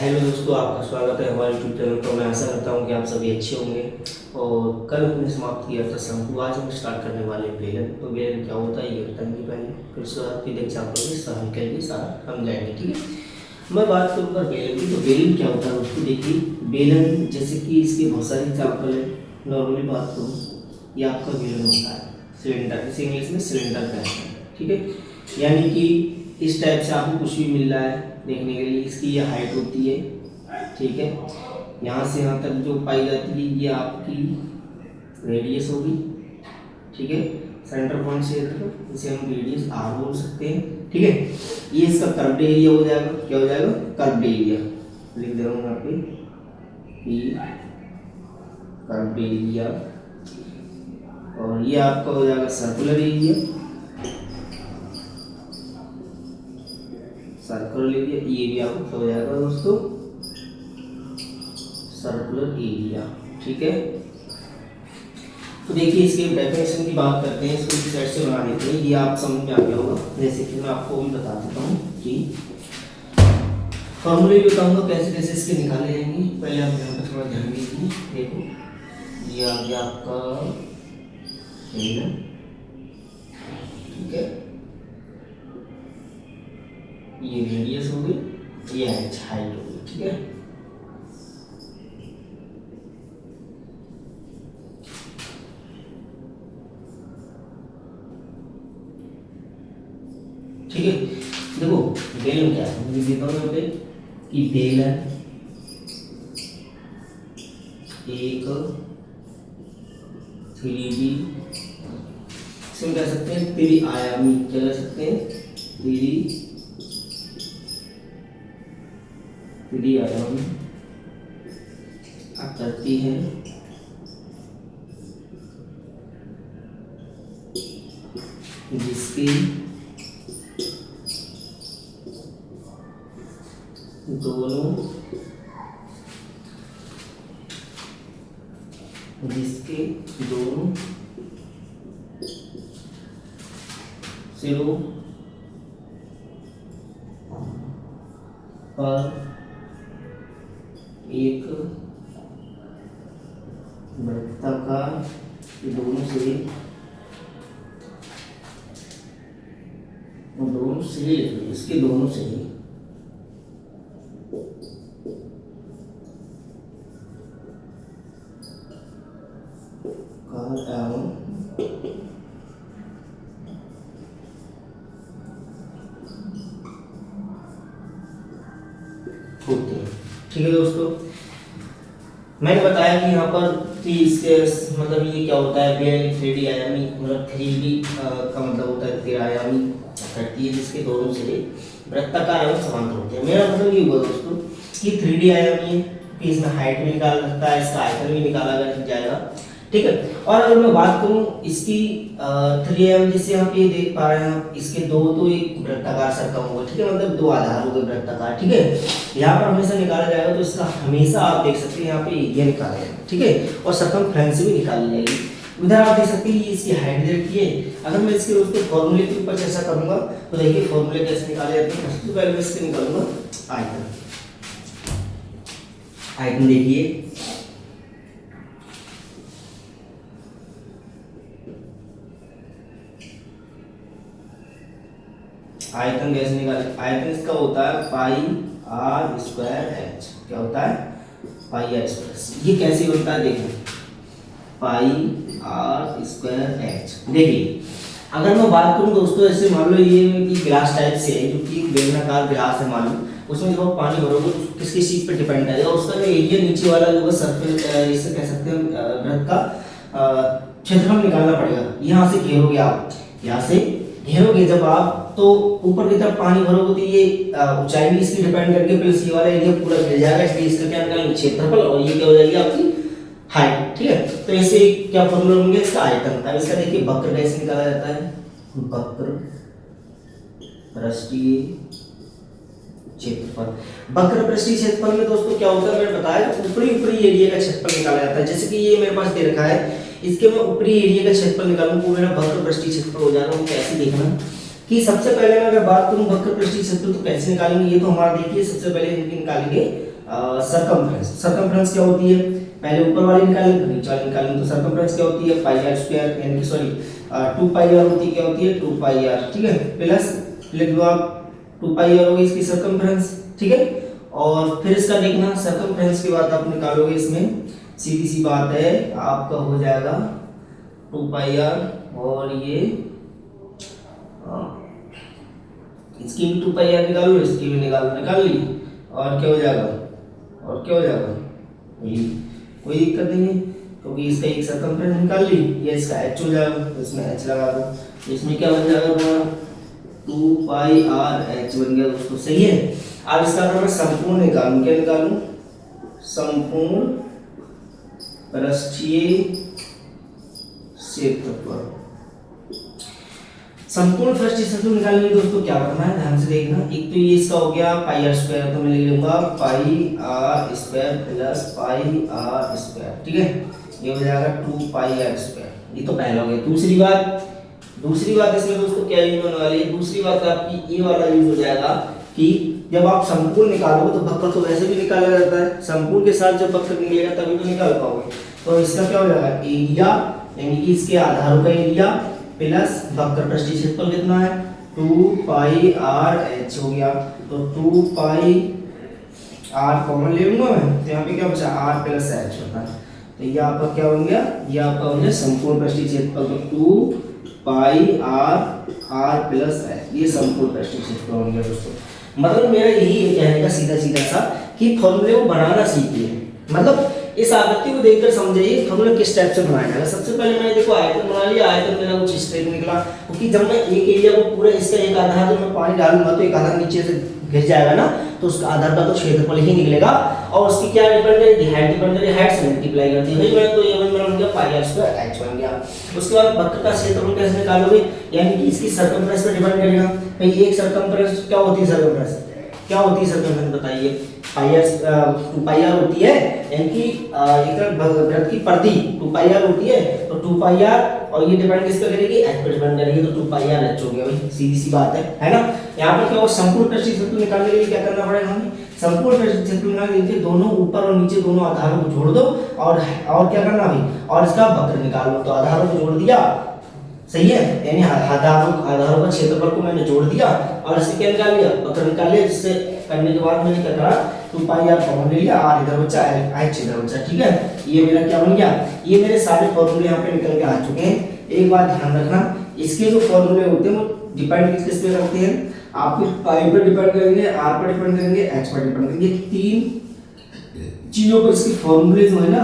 Hello दोस्तों, आपका स्वागत है हमारे यूट्यूब चैनल पर। मैं आशा करता हूँ कि आप सभी अच्छे होंगे। और कल हमने समाप्त किया था शंकु, आज हम स्टार्ट करने वाले हैं बेलन। तो बेलन क्या होता है ये बताएंगे पहले, फिर उसके बाद फिर एग्जाम्पल के साथ करके सारा हम जाएंगे, ठीक है। मैं बात करूँगा बेलन की, तो बेलन क्या होता है उसको देखिए। बेलन जैसे कि इसके बहुत सारे एग्जाम्पल है। नॉर्मली बात करूँ, ये आपका बेलन होता है सिलेंडर, इसे इंग्लिश में सिलेंडर कहते हैं, ठीक है। यानी कि इस टाइप से आपको कुछ भी मिल रहा है देखने के लिए। इसकी ये हाइट होती है, ठीक है। यहाँ से यहाँ तक जो पाई जाती है ये आपकी रेडियस होगी, ठीक है। सेंटर पॉइंट से इसे हम रेडियस आर बोल सकते हैं, ठीक है। ये इसका कर्व्ड एरिया हो जाएगा। क्या हो जाएगा? Curved area. लिख दे रहा हूँ यहाँ पे कि कर्व्ड एरिया। और ये आपका हो जाएगा सर्कुलर एरिया। सर्कुलर एरिया ये भी आपको हो जाएगा दोस्तों सर्कुलर एरिया, ठीक है। तो देखिए इसके डेफिनेशन की बात करते हैं, इसको इस साइड से बना देते हैं, ये आप समझ में आ गया होगा। जैसे कि मैं आपको भी बता देता हूँ कि फॉर्मूले भी बताऊंगा कैसे कैसे इसके निकाले जाएंगे। पहले आप यहाँ पर थोड़ा ध्यान दीजिए। देखो ये आ गया आपका बेलन, ठीक है। ये रेडियस हो गई, ये हाइट हो गई, ठीक है। ठीक है, देखो बेलन क्या है, मैं देता हूँ यहाँ पे कि बेलन एक 3D, इसमें कह सकते हैं त्रिआयामी, क्या कह सकते हैं त्रिआयामी आकृति है, जिसके दोनों सिरों पर एक वृत्ताकार, दोनों सिरे इसके दोनों सिरे एवं होते हैं, ठीक है दोस्तों। मैंने बताया कि यहाँ पर कि इसके मतलब ये क्या होता है, बेलन 3D आयामी, मतलब 3D का मतलब होता है त्रिआयामी आकृति है, जिसके दोनों सिरे वृत्ताकार एवं समांतर होते हैं। मेरा मतलब ये हुआ दोस्तों कि 3D आयामी है कि इसमें हाइट भी निकाला सकता है, इसका आयतन भी निकाला जाएगा, ठीक है। और अगर मैं बात करूं इसकी 3M, जैसे आप ये देख पा रहे हैं, इसके दो तो एक वृत्ताकार सर्कम होगा, ठीक है, मतलब दो आधार हो गए वृत्ताकार, ठीक है। यहाँ पर हमेशा निकाला जाएगा, तो इसका हमेशा आप देख सकते हैं यहाँ पे एरिया निकाला जाएगा, ठीक है। और सर्कमफ्रेंस भी निकाली जाएगी। उधर आप देख सकते हैं इसकी हाइट दे रखी है। अगर मैं इसके दोस्तों फॉर्मूले के ऊपर चर्चा करूंगा तो देखिए फॉर्मूले कैसे निकाले जाते हैं। सबसे पहले मैं इसके निकालूंगा आयतन। आयतन देखिए, आयतन कैसे निकाले? आयतन इसका होता है पाई आर स्क्वायर एच। क्या होता है? पाई आर स्क्वायर। ये कैसे बनता है देखो, पाई आर स्क्वायर एच। देखिए अगर मैं बात करूं दोस्तों, ऐसे मान लो ये कि गिलास टाइप से है, जो कि बेलनाकार गिलास है मान लो, उसमें जब पानी भरोगे किस किस चीज पर डिपेंड करेगा, उसका जो एरिया नीचे वाला जो सरफेस, इसे कह सकते हैं वृत्त का क्षेत्रफल निकालना पड़ेगा। यहाँ से घेरोगे आप, यहाँ से घेरोगे जब आप, तो ऊपर की तरफ पानी भरोगे तो ये ऊंचाई भी इसकी डिपेंड करके प्लस ये वाला एरिया पूरा गिर जाएगा, इसलिए इसका क्या निकालेंगे? क्षेत्रफल। और ये क्या हो जाएगी? आपकी हाइट, ठीक है। तो ऐसे क्या फॉर्मूला होंगे इसका? आयतन। अब इसका देखिए वक्र कैसे निकाला जाता है? वक्र पृष्ठीय क्षेत्रफल। वक्र पृष्ठीय क्षेत्रफल में दोस्तों क्या होता है, मैंने बताया ऊपरी एरिया का क्षेत्रफल निकाला जाता है। जैसे कि ये मेरे पास दे रखा है, इसके मैं ऊपरी एरिया का क्षेत्रफल निकालूं तो मेरा वक्र पृष्ठीय क्षेत्रफल हो जाएगा। वो कैसे देखना कि सबसे पहले मैं अगर बात करूं वक्र पृष्ठीय क्षेत्रफल तो कैसे निकालेंगे, ये तो हमारा देखिए सबसे पहले इनकी निकालेंगे सरकमफ्रेंस। सरकमफ्रेंस क्या होती है, पहले ऊपर वाली निकालें फिर नीचे वाली निकालें। तो सरकमफ्रेंस क्या होती है, पाई आर स्क्वायर, यानी कि सॉरी 2 पाई आर होती है, क्या होती है 2 पाई आर, ठीक है, प्लस लिख दो आप 2 पाई आर होगी इसकी सरकमफ्रेंस, ठीक है। और फिर इसका देखना सरकमफ्रेंस के बाद आप निकालोगे, इसमें सीधी सी बात है आपका हो जाएगा 2 पाई आर, और ये इसकी भी 2 पाई आर निकालो, इसकी भी निकाल ली, और क्या हो जाएगा, और क्या हो जाएगा, कोई दिक्कत नहीं है, क्योंकि इसका एक सरकमफ्रेंस निकाल ली, ये इसका एच हो जाएगा, तो इसमें एच लगा दो, इसमें क्या बन जाएगा हमारा 2 पाई आर एच बन गया दोस्तों, सही है। अब इसका अगर मैं संपूर्ण निकालूं, क्या निकालूं, संपूर्ण पृष्ठीय क्षेत्रफल। संपूर्ण पृष्ठीय क्षेत्रफल निकालने के लिए दोस्तों क्या करना है, ध्यान से देखना। एक तो ये इसका हो गया पाई आर स्क्वायर, तो मैं लिख लूंगा pi r square plus pi r square, ठीक है, ये हो जाएगा 2 पाई आर स्क्वायर, ये तो पहला हो गया। दूसरी बात इसमें दोस्तों क्या यूज होने वाली है, दूसरी बात आपकी ये वाला यूज हो जाएगा कि जब आप संपूर्ण निकालोगे तो वक्र तो वैसे भी निकाला जाता है, संपूर्ण के साथ जब वक्र निकलेगा तभी तो निकाल पाओगे। तो इसका क्या हो जाएगा, एरिया यानी कि इसके आधारों का एरिया प्लस वक्र पृष्ठीय क्षेत्रफल कितना है 2 पाई आर एच हो गया। तो 2 पाई आर कॉमन ले लूंगा मैं, तो यहाँ पे क्या बचा आर प्लस एच होता है, तो ये आपका क्या बन गया, ये आपका बन गया संपूर्ण पृष्ठीय क्षेत्रफल, तो 2 पाई आर प्लस एच, ये संपूर्ण पृष्ठीय क्षेत्रफल बन गया दोस्तों। मतलब मेरा यही कहने का सीधा सा कि फॉर्मूले को बनाना सीखिए, मतलब इस आकृति को देखकर समझिए फॉर्मूला किस टाइप से बनाया जाएगा। सबसे पहले मैंने देखो आयतन बना लिया, आयतन मेरा कुछ इस टाइप निकला, क्योंकि जब मैं एक एरिया को पूरा इसका एक आधार, तो मैं पानी डालूंगा तो एक आधार नीचे से गिर जाएगा ना, तो उसका आधार का तो क्षेत्रफल ही निकलेगा, और उसकी क्या डिपेंड है, हाइट डिपेंड है, हाइट से मल्टीप्लाई करती है भाई। मैं तो ये बन गया पाई आर स्क्वायर एच बन गया। उसके बाद वक्र का क्षेत्रफल कैसे निकालोगे, यानी कि इसकी सरकमफ्रेंस पे डिपेंड करेगा भाई। एक सरकमफ्रेंस क्या होती है, सरकमफ्रेंस क्या होती है, सरकमफ्रेंस बताइए, पाई आर 2 पाई आर होती है, यानी कि एक वृत्त की परिधि 2 पाई आर होती है, तो 2 पाई आर, और ये डिपेंड किस पे करेगी, एच पे डिपेंड करेगी, तो 2 पाई आर एच हो गया भाई, सीधी सी बात है ना। यहाँ पर क्या होगा, संपूर्ण पृष्ठीय क्षेत्रफल निकालने के लिए क्या करना पड़ेगा हमें, संपूर्ण पृष्ठीय क्षेत्रफल निकालने के लिए दोनों ऊपर और नीचे दोनों आधारों को जोड़ दो, और क्या करना भाई, और इसका वक्र निकाल लो। तो आधारों को जोड़ दिया, सही है, यानी आधारों का क्षेत्रफल को मैंने जोड़ दिया, और इससे क्या निकाल लिया, वक्र निकाल लिया, जिससे करने के बाद मैंने क्या करा 2 पाई आर कॉमन ले लिया, आर इधर बचा, एच इधर बचा, ठीक है। ये मेरा क्या बन गया, ये मेरे सारे फॉर्मूले यहाँ पे निकल के आ चुके हैं। एक बात ध्यान रखना, इसके जो फॉर्मूले होते हैं वो डिपेंड किस पे करते हैं, आपके पाई पर डिपेंड करेंगे, आर पर डिपेंड करेंगे, एच पर डिपेंड करेंगे, तीन चीजों पर इसके फॉर्मूले जो है ना,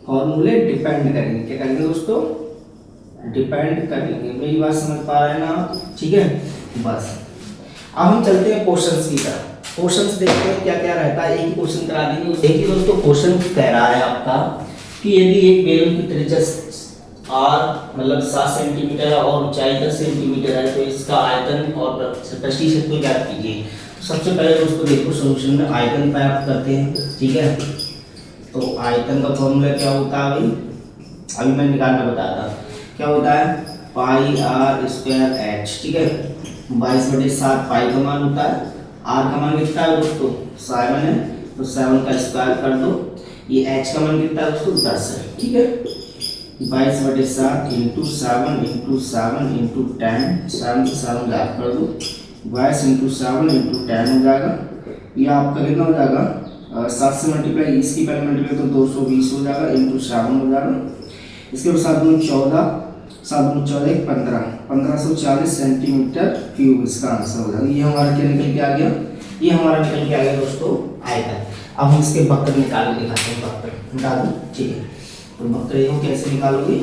फॉर्मूले डिपेंड करेंगे, क्या करेंगे दोस्तों, डिपेंड करेंगे। मेरी बात समझ पा रहे हैं ना, ठीक है। बस अब हम चलते हैं क्वेश्चंस की तरफ। क्वेश्चंस देखते हैं क्या क्या रहता है, एक ही क्वेश्चन करा देंगे। देखिए दोस्तों, क्वेश्चन कह रहा है आपका कि यदि एक बेलन की त्रिज्या r मतलब 7 सेंटीमीटर और ऊंचाई 10 सेंटीमीटर है, तो इसका आयतन और पृष्ठीय क्षेत्रफल ज्ञात कीजिए। सबसे पहले दोस्तों देखो सॉल्यूशन में आयतन प्राप्त करते हैं, ठीक है। तो आयतन का फॉर्मूला क्या होता है भाई, अभी मैं निकालना बताया था, क्या होता है पाई आर स्क्वायर एच, ठीक है। 22/7 पाई का मान होता है, आर का मान कितना है दोस्तों 7 है, तो 7 का स्क्वायर कर दो, ये एच का मान कितना है दोस्तों 10 है, ठीक है। 22/7 इंटू 7 इंटू 7 इंटू 10, 7 से 7 गायब कर दो, 22 इंटू 7 इंटू 10 हो जाएगा। ये आपका कितना हो जाएगा, 7 से मल्टीप्लाई, इसकी पहले मल्टीप्लाई तो 220 हो जाएगा, इंटू 7 हो जाएगा। इसके बाद 7 दूनी 14, 7 दूनी 14 15, 1540 सेंटीमीटर क्यूब इसका आंसर हो जाएगा। ये हमारा क्या निकल के आ गया, ये हमारा निकल के आ गया दोस्तों आयतन। अब हम इसके वक्र निकाल के दिखाते हैं, वक्र हटा दो, ठीक है। तो वक्र को कैसे निकालोगे,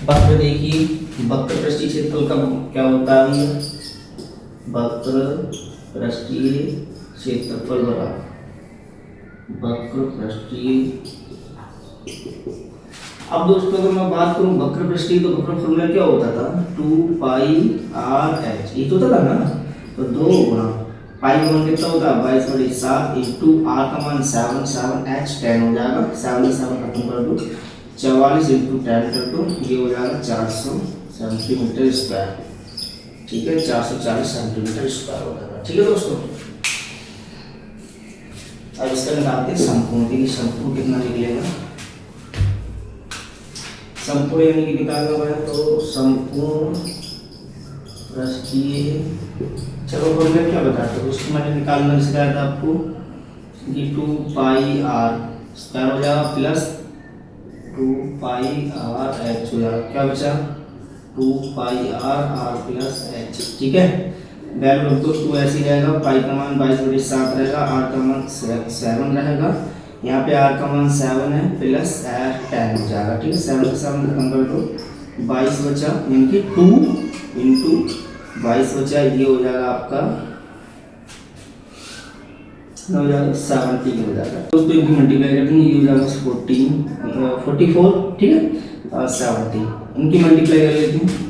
वक्र देखिए, वक्र पृष्ठीय क्षेत्रफल का क्या होता है, वक्र पृष्ठीय क्षेत्रफल बराबर वक्र पृष्ठीय। अब दोस्तों अगर मैं बात करूं वक्र पृष्ठीय, तो वक्र फॉर्मूला क्या होता था 2 पाई आर एच, ये तो था ना, तो 2 गुना पाई का मान कितना होता है 22/7 इंटू आर का मान 7, 7h 10 हो जाएगा, 7 से 7 खत्म कर दो, 44 इंटू 10 कर दो, ये हो जाएगा 400 सेंटीमीटर स्क्वायर, ठीक है, 440 सेंटीमीटर स्क्वायर हो जाएगा, ठीक है दोस्तों। अब इसका निकालते हैं संपूर्ण। देखिए संपूर्ण कितना निकलेगा, संपूर्ण यानी कि निकालना है तो संपूर्ण पृष्ठीय, चलो फॉर्मूला क्या बताते हो उसको मैंने निकालना सिखाया था आपको कि 2πr स्क्वायर हो जाएगा प्लस 2πr/h हो जाएगा। क्या बचा 2πr/r प्लस h। ठीक है, वैल्यू रख दो। 2 ऐसे रहेगा, पाई का मान 22/7 रहेगा, r का मान 7 रहेगा। यहाँ पे r का मान 7 है प्लस 10 हो जाएगा। ठीक है, 7 से 7 खत्म कर दो, 22 बचा, यानी कि 2 इंटू 22 बचा, ये हो जाएगा आपका हो जाएगा 70 हो जाएगा। दोस्तों इनकी मल्टीप्लाई कर देंगे, ये हो जाएगा 44। ठीक है, और 70 इनकी मल्टीप्लाई कर लेते हैं।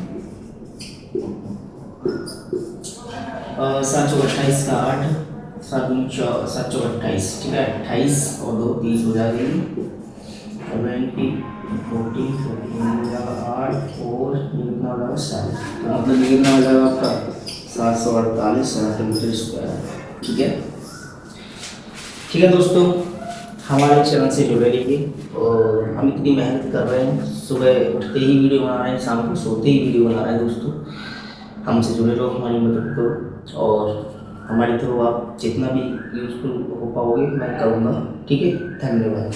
7 चौक 28 का 8, 7 चौक 28। ठीक है, 28 और 2 30 हो जाएगी। 20 40 हो जाएगा 8 और ये कितना हो जाएगा 7, तो मतलब ये कितना हो जाएगा आपका 748 सेंटीमीटर स्क्वायर। ठीक है, ठीक है दोस्तों, हमारे चैनल से जुड़े रहिए। और हम इतनी मेहनत कर रहे हैं, सुबह उठते ही वीडियो बना रहे हैं, शाम को सोते ही वीडियो बना रहे हैं। दोस्तों हमसे जुड़े रहो, हमारी मदद करो और हमारी थ्रू आप जितना भी यूज़फुल हो पाओगे मैं करूँगा। ठीक है, धन्यवाद।